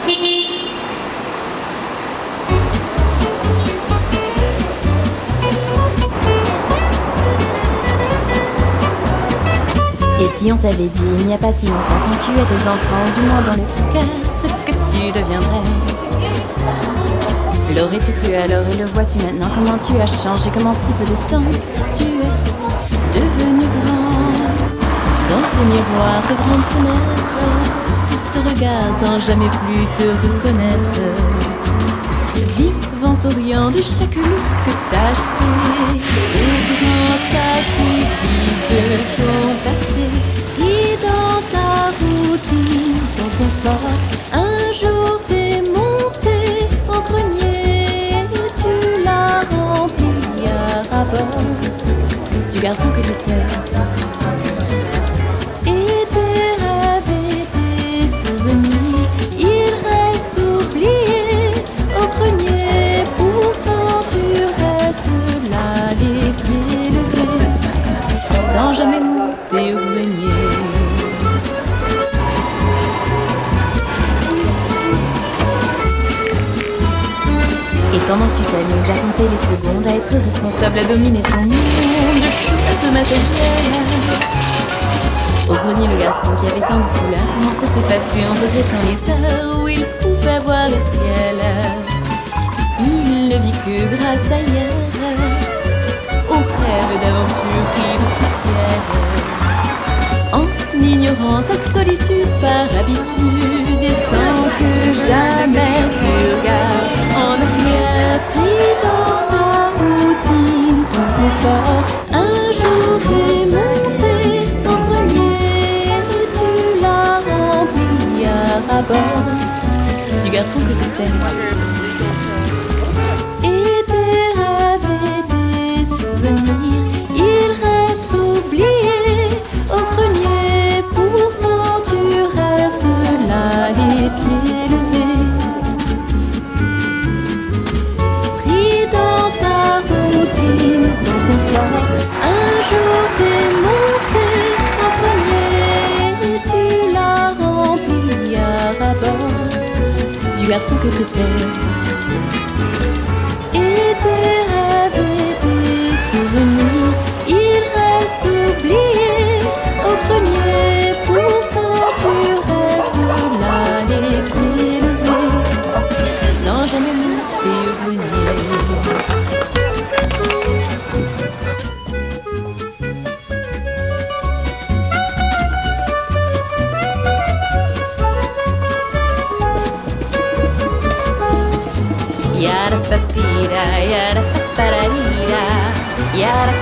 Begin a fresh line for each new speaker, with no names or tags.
Et si on t'avait dit il n'y a pas si longtemps quand tu étais enfant, du moins dans le cœur, ce que tu deviendrais? L'aurais-tu cru alors et le vois-tu maintenant? Comment tu as changé, comment si peu de temps tu es devenu grand. Dans tes miroirs, tes grandes fenêtres, tu te regardes sans jamais plus te reconnaître. Vivant, souriant de chaque luxe que t'as acheté, au grand sacrifice de ton passé. Et dans ta routine, ton confort, un jour t'es monté au grenier, tu l'as rempli à ras-bord du garçon que t'étais. Et tes rêves et tes souvenirs, ils restent oubliés au grenier. Pourtant tu restes là, les pieds levés, sans jamais monter au grenier. Et pendant que tu t'amuses à compter les secondes, à être responsable, à dominer ton monde de choses matérielles, au grenier, le garçon qui avait tant de couleurs commence à s'effacer en regrettant les heures où il pouvait voir le ciel. Il ne vit que grâce à hier, au rêve d'aventure pris de poussière. En ignorant sa solitude par habitude, et sans que jamais tu regardes en arrière, pris dans ta routine, ton confort, un jour t'es monté au grenier, tu l'as rempli à ras-bord du garçon que t'étais. Et tes rêves et tes souvenirs, ils restent oubliés au grenier. Pourtant tu restes là, les pieds levés, pris dans ta routine, ton confort. Un jour t'es monté au grenier, tu l'as rempli à ras-bord du garçon que t'étais. Et tes rêves et tes souvenirs, ils restent oubliés au grenier. Pourtant tu restes là, les pieds levés, sans jamais monter au grenier. Yara papira, yara paparira, yara